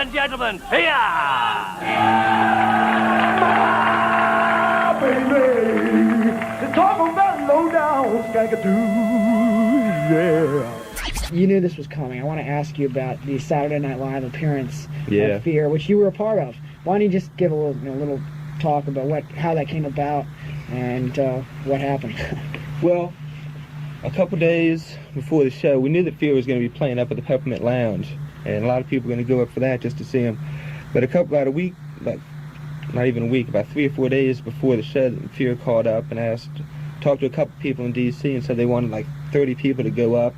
and gentlemen, here! Baby, talk about low down skagadoo, yeah. You knew this was coming. I want to ask you about the Saturday Night Live appearance Yeah. of Fear, which you were a part of. Why don't you just give a little talk about how that came about and what happened? Well, a couple days before the show, we knew that Fear was going to be playing up at the Peppermint Lounge, and a lot of people were going to go up for that just to see him. But about a week, not even a week, about 3 or 4 days before the show, Fear called up and talked to a couple people in D.C. and said they wanted like 30 people to go up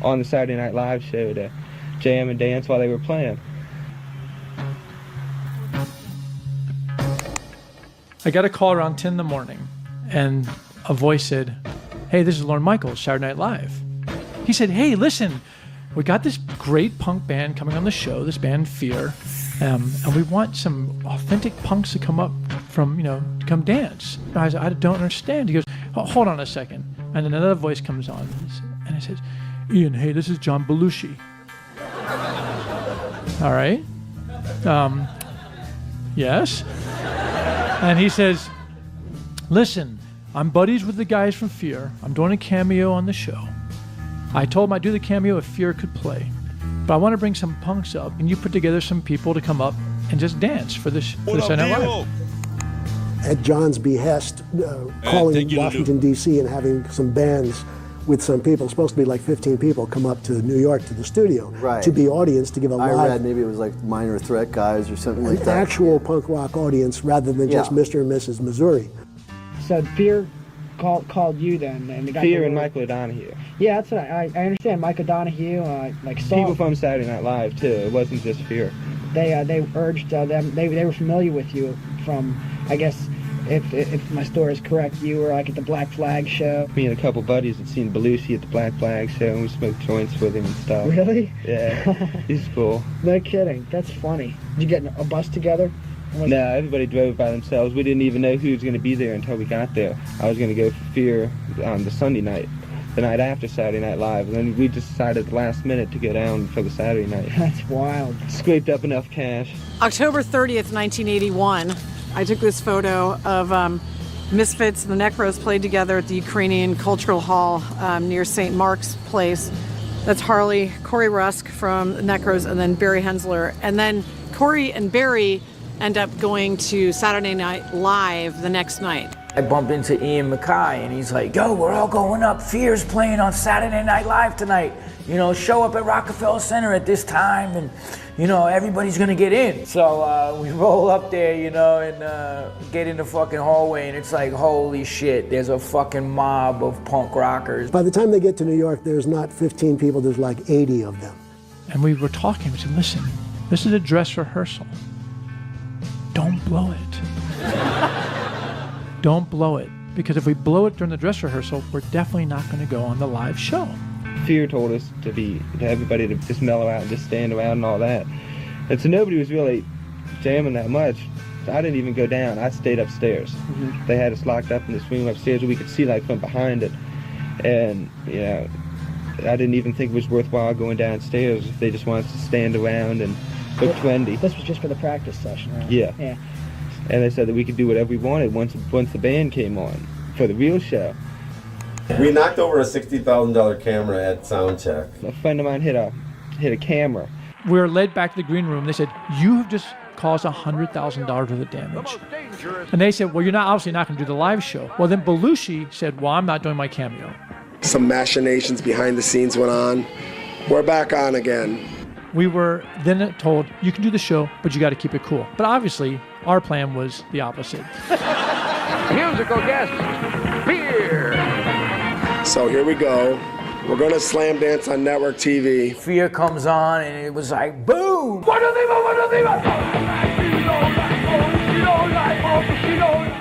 on the Saturday Night Live show to jam and dance while they were playing. I got a call around 10 in the morning, and a voice said, "Hey, this is Lorne Michaels, Saturday Night Live." He said, "Hey, listen, we got this great punk band coming on the show, this band Fear, and we want some authentic punks to come up to come dance." I said, "I don't understand." He goes, "Hold on a second." And then another voice comes on, and it says, "Ian, hey, this is John Belushi." All right. Yes. And he says, "Listen, I'm buddies with the guys from Fear. I'm doing a cameo on the show. I told him I'd do the cameo if Fear could play. But I want to bring some punks up, and you put together some people to come up and just dance for the Saturday Night Live." At John's behest, calling Washington, D.C. and having some bands with some people, supposed to be like 15 people, come up to New York to the studio to be audience, to give a live... I read maybe it was like Minor Threat guys or something like that. An actual punk rock audience rather than just Mr. and Mrs. Missouri. So Fear called you then, and the guy Fear and Michael O'Donoghue. Yeah, that's what I understand. Mike O'Donoghue, people from Saturday Night Live too. It wasn't just Fear. They urged them. They were familiar with you from, I guess, if my story is correct, you were like at the Black Flag show. Me and a couple buddies had seen Belushi at the Black Flag show, and we smoked joints with him and stuff. Really? Yeah, he's cool. No kidding. That's funny. Did you get a bus together? No, everybody drove by themselves. We didn't even know who was going to be there until we got there. I was going to go for Fear on the Sunday night, the night after Saturday Night Live, and then we just decided at the last minute to go down for the Saturday night. That's wild. Scraped up enough cash. October 30th, 1981, I took this photo of Misfits and the Necros played together at the Ukrainian Cultural Hall near St. Mark's Place. That's Harley, Corey Rusk from the Necros, and then Barry Hensler. And then Corey and Barry end up going to Saturday Night Live the next night. I bump into Ian MacKaye and he's like, "Yo, we're all going up. Fear's playing on Saturday Night Live tonight. Show up at Rockefeller Center at this time and, everybody's gonna get in." So we roll up there, and get in the fucking hallway and it's like, holy shit, there's a fucking mob of punk rockers. By the time they get to New York, there's not 15 people, there's like 80 of them. And we were talking, we said, "Listen, this is a dress rehearsal. Don't blow it." Don't blow it, because if we blow it during the dress rehearsal, we're definitely not going to go on the live show. Fear told us to everybody to just mellow out and just stand around and all that. And so nobody was really jamming that much. So I didn't even go down. I stayed upstairs. Mm-hmm. They had us locked up in this room upstairs where we could see from behind it. And, I didn't even think it was worthwhile going downstairs if they just wanted us to stand around and look trendy. This was just for the practice session, right? Yeah. Yeah. And they said that we could do whatever we wanted once the band came on for the real show. We knocked over a $60,000 camera at soundcheck. A friend of mine hit a camera. We were led back to the green room. They said, "You have just caused $100,000 worth of damage." And they said, "Well, you're obviously not going to do the live show." Well, then Belushi said, "Well, I'm not doing my cameo." Some machinations behind the scenes went on. We're back on again. We were then told, "You can do the show, but you got to keep it cool." But obviously, our plan was the opposite. Musical guest, Fear. So here we go. We're going to slam dance on network TV. Fear comes on and it was like, boom!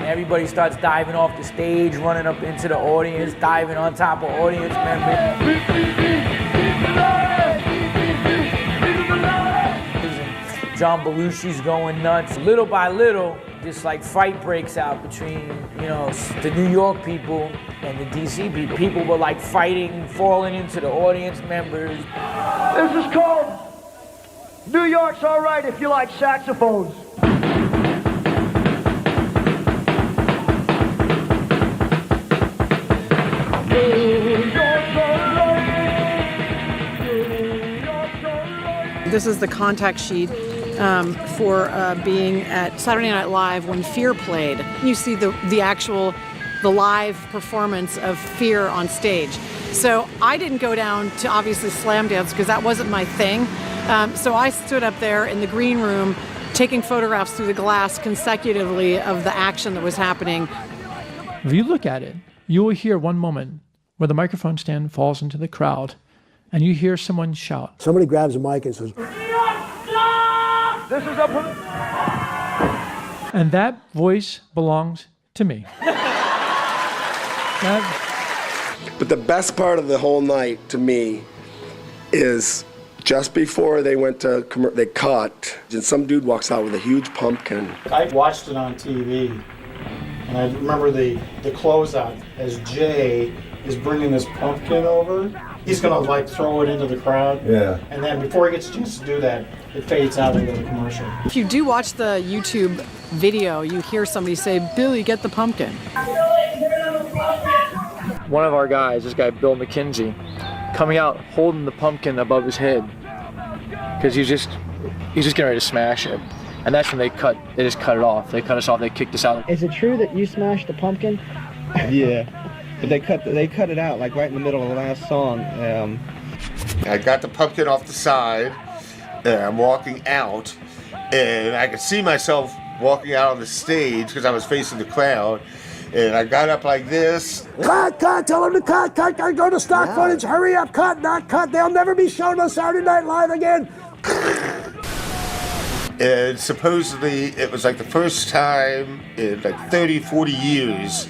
Everybody starts diving off the stage, running up into the audience, diving on top of audience members. John Belushi's going nuts. Little by little, this fight breaks out between, the New York people and the DC people. People were fighting, falling into the audience members. This is called New York's all right if you like saxophones. This is the contact sheet for being at Saturday Night Live when Fear played. You see the live performance of Fear on stage. So I didn't go down to obviously slam dance because that wasn't my thing. So I stood up there in the green room taking photographs through the glass consecutively of the action that was happening. If you look at it, you will hear one moment where the microphone stand falls into the crowd and you hear someone shout. Somebody grabs a mic and says, This is a... And that voice belongs to me. But the best part of the whole night to me is just before they went to they cut, and some dude walks out with a huge pumpkin. I watched it on TV, and I remember the closeout as Jay is bringing this pumpkin over. He's gonna like throw it into the crowd. Yeah. And then before he gets a chance to do that, it fades out into the commercial. If you do watch the YouTube video, you hear somebody say, "Billy, get the pumpkin." One of our guys, this guy Bill McKenzie, coming out holding the pumpkin above his head because he's just getting ready to smash it. And that's when they just cut it off. They cut us off, they kicked us out. Is it true that you smashed the pumpkin? Yeah, but they cut it out like right in the middle of the last song. I got the pumpkin off the side, and I'm walking out, and I could see myself walking out on the stage because I was facing the crowd. And I got up like this. cut, tell them to cut, go to stock footage, hurry up, cut, not cut, they'll never be shown on Saturday Night Live again. And supposedly it was like the first time in like 30, 40 years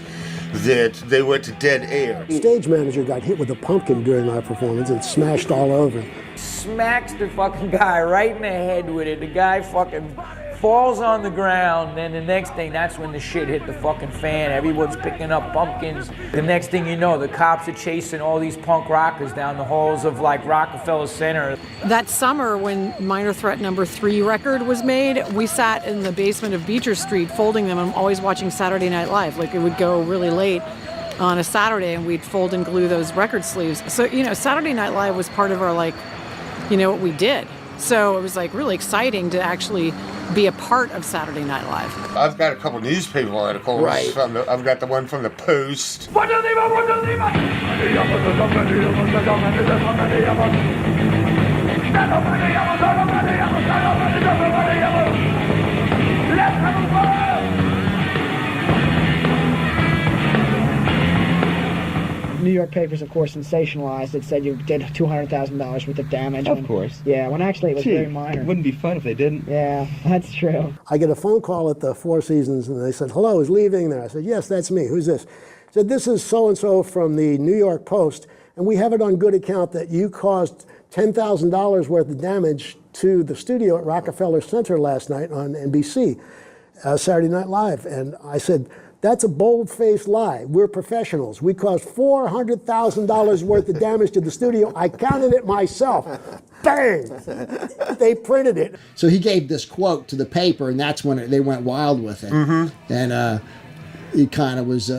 that they went to dead air. Stage manager got hit with a pumpkin during our performance and smashed all over. Smacks the fucking guy right in the head with it. The guy fucking falls on the ground, then the next thing, that's when the shit hit the fucking fan. Everyone's picking up pumpkins. The next thing you know, the cops are chasing all these punk rockers down the halls of like Rockefeller Center. That summer when Minor Threat No. 3 record was made, we sat in the basement of Beecher Street folding them and always watching Saturday Night Live. Like it would go really late on a Saturday and we'd fold and glue those record sleeves. So, you know, Saturday Night Live was part of our like, you know, what we did. So it was like really exciting to actually be a part of Saturday Night Live. I've got a couple newspaper articles. Right. I've got the one from the Post. New York papers, of course, sensationalized it, said you did $200,000 worth of damage. Of course. Yeah, when actually it was very minor. It wouldn't be fun if they didn't. Yeah, that's true. I get a phone call at the Four Seasons and they said, hello, is leaving there? I said, yes, that's me. Who's this? I said, this is so-and-so from the New York Post, and we have it on good account that you caused $10,000 worth of damage to the studio at Rockefeller Center last night on NBC, Saturday Night Live. And I said, that's a bold-faced lie. We're professionals. We caused $400,000 worth of damage to the studio. I counted it myself. Bang! They printed it. So he gave this quote to the paper, and that's when they went wild with it. Mm-hmm. And it kind of was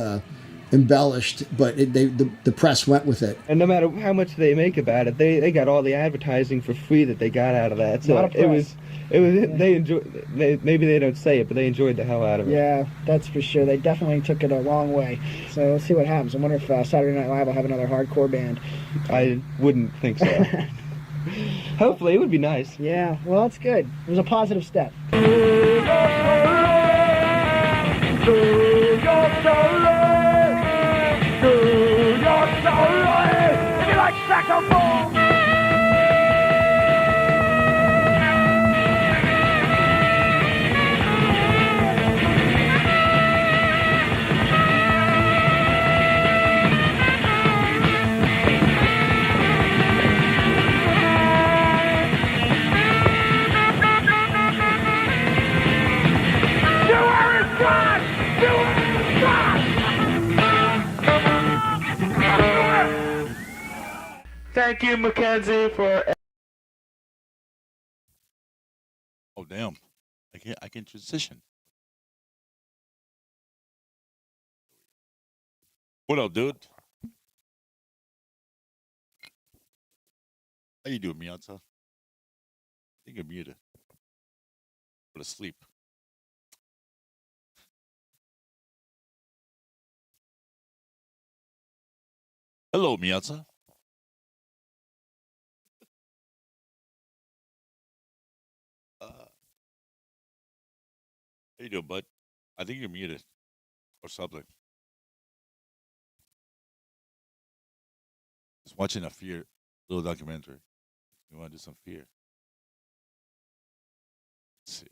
embellished, but the press went with it. And no matter how much they make about it, they got all the advertising for free that they got out of that. So they enjoyed. Maybe they don't say it, but they enjoyed the hell out of it. Yeah, that's for sure. They definitely took it a long way. So let's see what happens. I wonder if Saturday Night Live will have another hardcore band. I wouldn't think so. Hopefully, it would be nice. Yeah, well, that's good. It was a positive step. Thank you, Mackenzie, for Oh damn! I can transition. What up, dude? How you doing, Miata? I think you're muted. Go to sleep. Hello, Miata. How you doing, bud? I think you're muted or something. Just watching a fear little documentary. You want to do some fear? Let's see.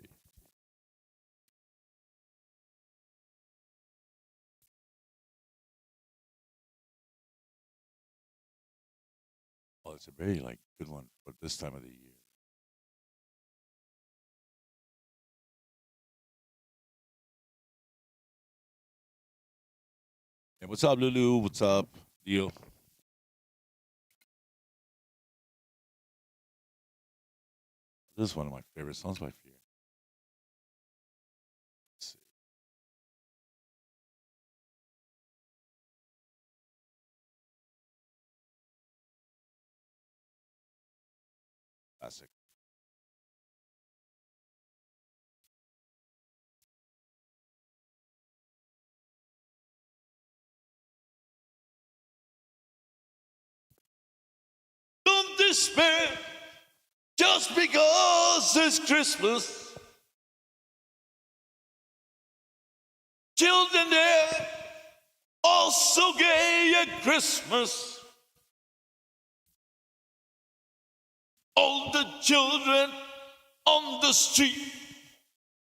Oh, it's a very good one for this time of the year. Hey, what's up, Lulu? What's up, Leo? This is one of my favorite songs by Fear. Let's see. Classic. Don't despair just because it's Christmas. Children there also gay at Christmas. All the children on the street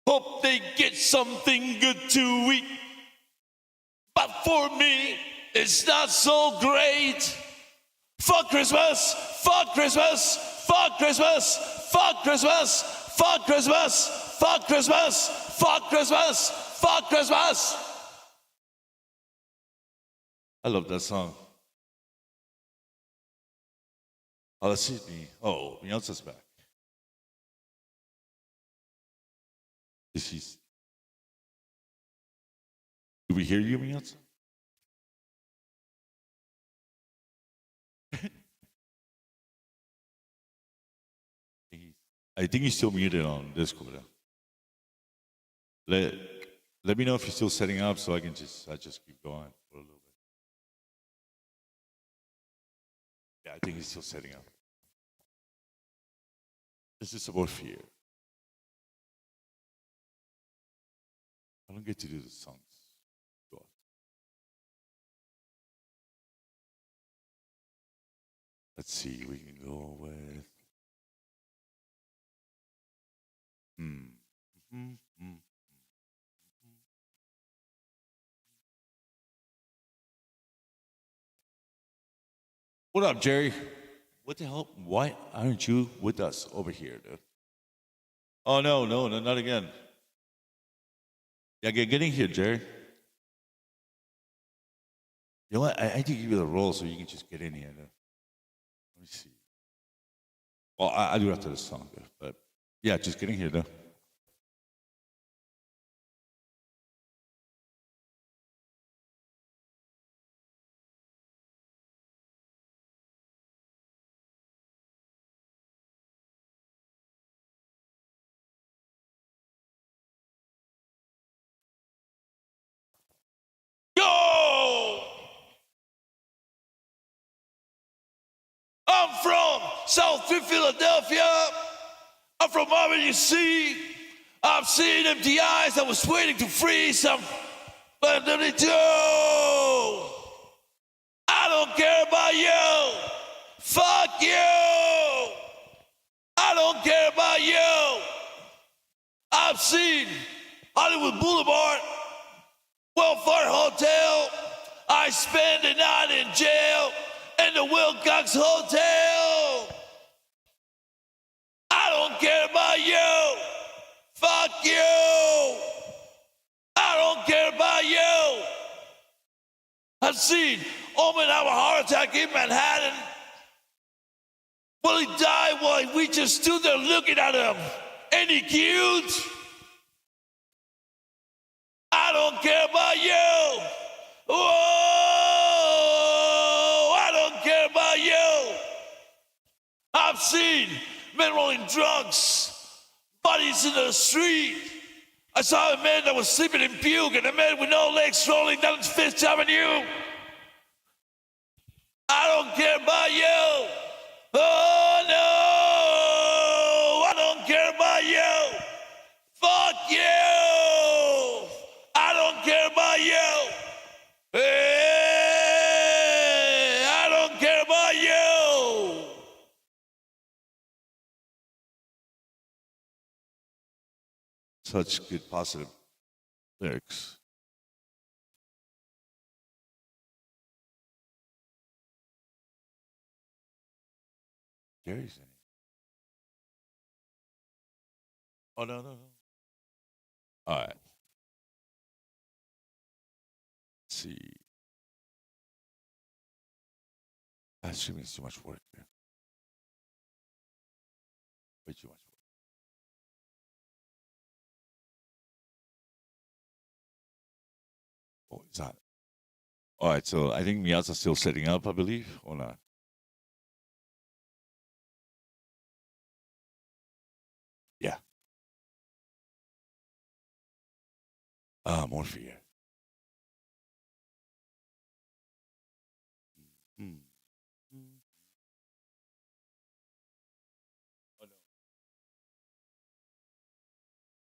hope they get something good to eat. But for me, it's not so great. Fuck Christmas, fuck Christmas, fuck Christmas, fuck Christmas, fuck Christmas, fuck Christmas, fuck Christmas, fuck Christmas. I love that song. Oh, let's see me. Oh, Beyonce's back. Do we hear you, Beyonce? I think he's still muted on Discord. Let me know if you're still setting up so I just keep going for a little bit. Yeah, I think he's still setting up. This is about fear. I don't get to do the songs. Go on. Let's see, we can go with What up, Jerry? What the hell? Why aren't you with us over here, dude? Oh, no, not again. Yeah, get in here, Jerry. You know what? I need to give you the role so you can just get in here. Dude. Let me see. Well, I'll do it after this song, dude. But yeah, just get in here, dude. I'm from South Philadelphia. I'm from Albany, you see. I'm seeing empty eyes. I was waiting to freeze. I'm I don't care about you. Fuck you. I don't care about you. I've seen Hollywood Boulevard, Welfare Hotel. I spent a night in jail in the Wilcox Hotel. I don't care about you. Fuck you. I don't care about you. I've seen Omen have a heart attack in Manhattan. Well, he died while we just stood there looking at him Any cute? I don't care about you. Whoa, I don't care about you. I've seen men rolling drunks, bodies in the street. I saw a man that was sleeping in puke and a man with no legs rolling down Fifth Avenue. I don't care about you. Oh no, I don't care about you. Fuck you. I don't care about you. Hey, I don't care about you. Such good positive lyrics. Gary's in it. Oh, no. All right. Let's see. That streaming is too much work there. Way too much work. Oh, it's not. All right, so I think Mia's still setting up, I believe, or not? Yeah. More fear. Hmm. Oh, no.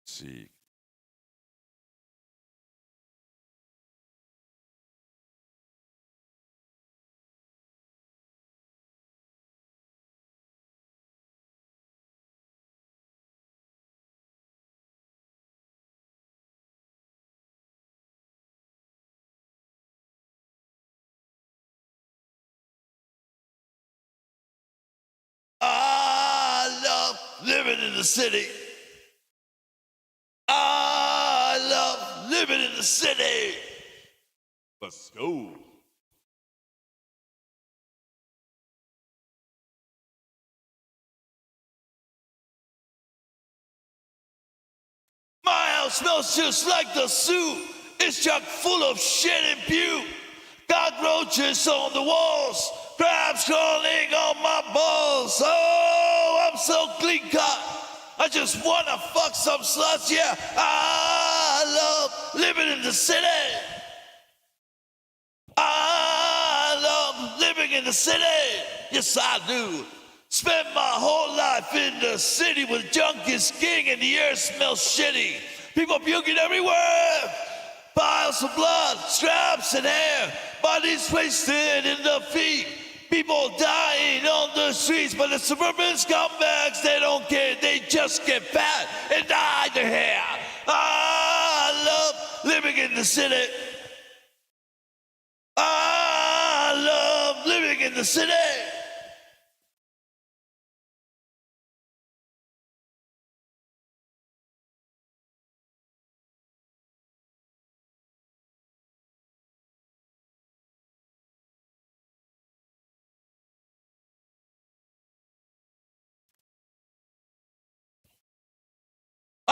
Let's see. I love living in the city. I love living in the city. Let's go. My house smells just like the soup. It's chock full of shit and puke. Cockroaches on the walls. Crabs crawling on my balls. Oh, I'm so clean cut. I just wanna fuck some sluts, yeah. I love living in the city. I love living in the city. Yes, I do. Spent my whole life in the city with junkies king and the air smells shitty. People puking everywhere. Piles of blood, straps and hair. Bodies wasted in the feet. People dying on the streets, but the suburban scumbags, they don't care. They just get fat and dye their hair. I love living in the city. I love living in the city.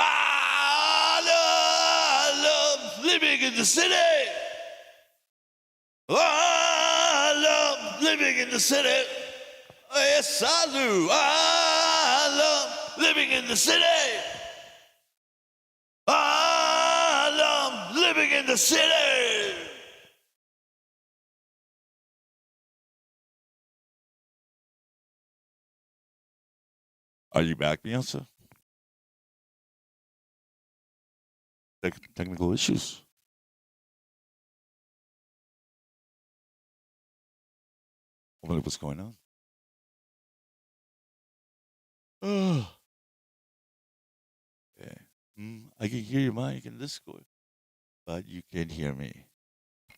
I love living in the city. I love living in the city. Yes, I do. I love living in the city. I love living in the city. Are you back, Beyonce? Technical issues. I wonder what's going on. Yeah. I can hear your mic in Discord, but you can't hear me.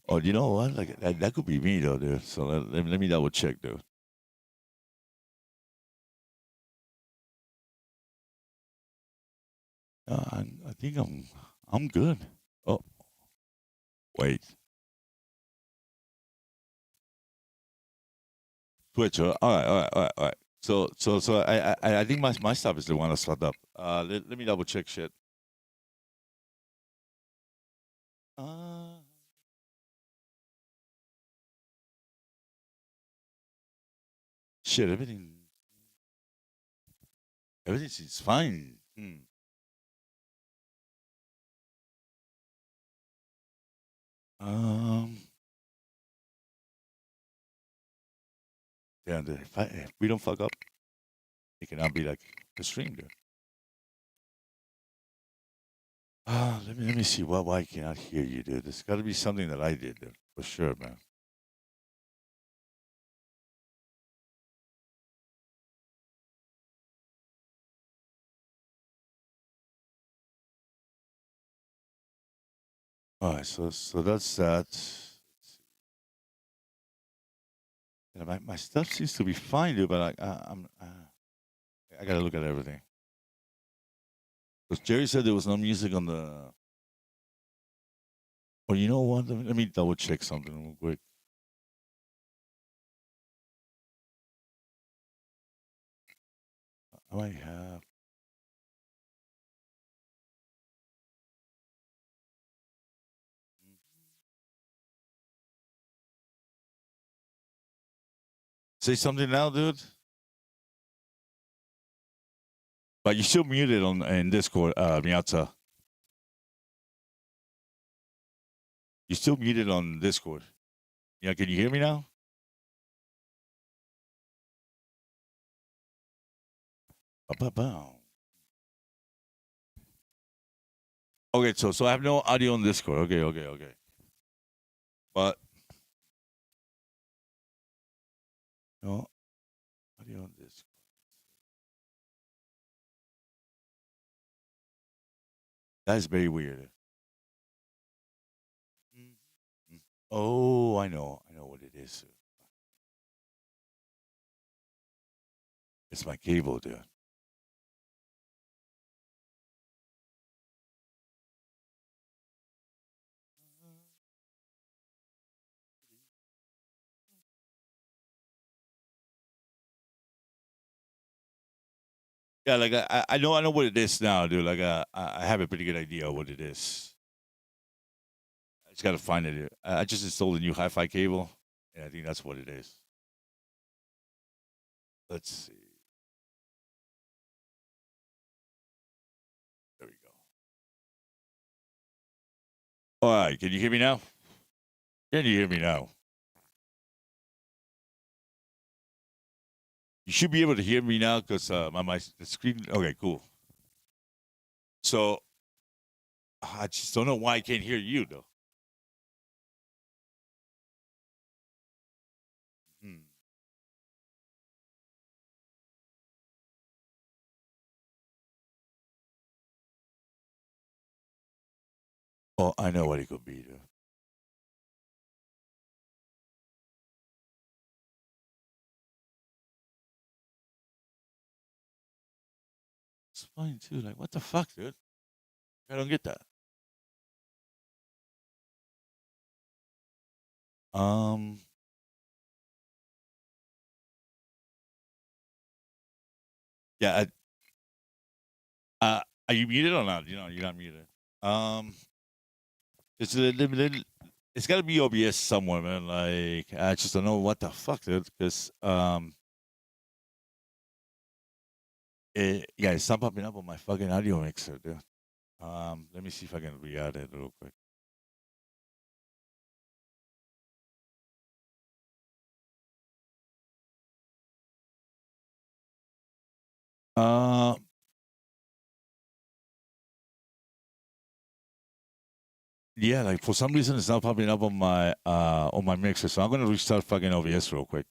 Oh, you know what? Like that could be me though, dude. So let me double check, dude. I think I'm good. Oh, wait. Switch. All right. I think my stuff is the one that's fucked up. Let me double check shit. Shit, everything seems fine. Yeah, if we don't fuck up, it cannot be like the stream, dude. Let me see. Why I cannot hear you, dude? There's got to be something that I did, dude, for sure, man. All right, so that's that. Yeah, my stuff seems to be fine, dude, but I gotta look at everything. Because Jerry said there was no music on the. Well, you know what? Let me double check something real quick. I might have. Say something now, dude. But you still muted in Discord, Miata. You still muted on Discord. Yeah, can you hear me now? Ba-ba-bow. Okay, so I have no audio on Discord. Okay. But no audio on Discord. That is very weird. Oh, I know what it is. It's my cable, dude. Yeah, like I know what it is now, dude. Like I have a pretty good idea of what it is. I just gotta find it. I just installed a new hi-fi cable, and I think that's what it is. Let's see. There we go. All right, can you hear me now? Can you hear me now? You should be able to hear me now because the screen. Okay, cool. So I just don't know why I can't hear you though. Oh, I know what it could be, dude. It's fine too. Like, what the fuck, dude? I don't get that. Yeah. Are you muted or not? You're not muted. It's got to be OBS somewhere, man. Like, I just don't know what the fuck, dude. Because it's not popping up on my fucking audio mixer, dude. Let me see if I can re-add it real quick. Yeah, like for some reason it's not popping up on my mixer, so I'm gonna restart fucking OBS real quick.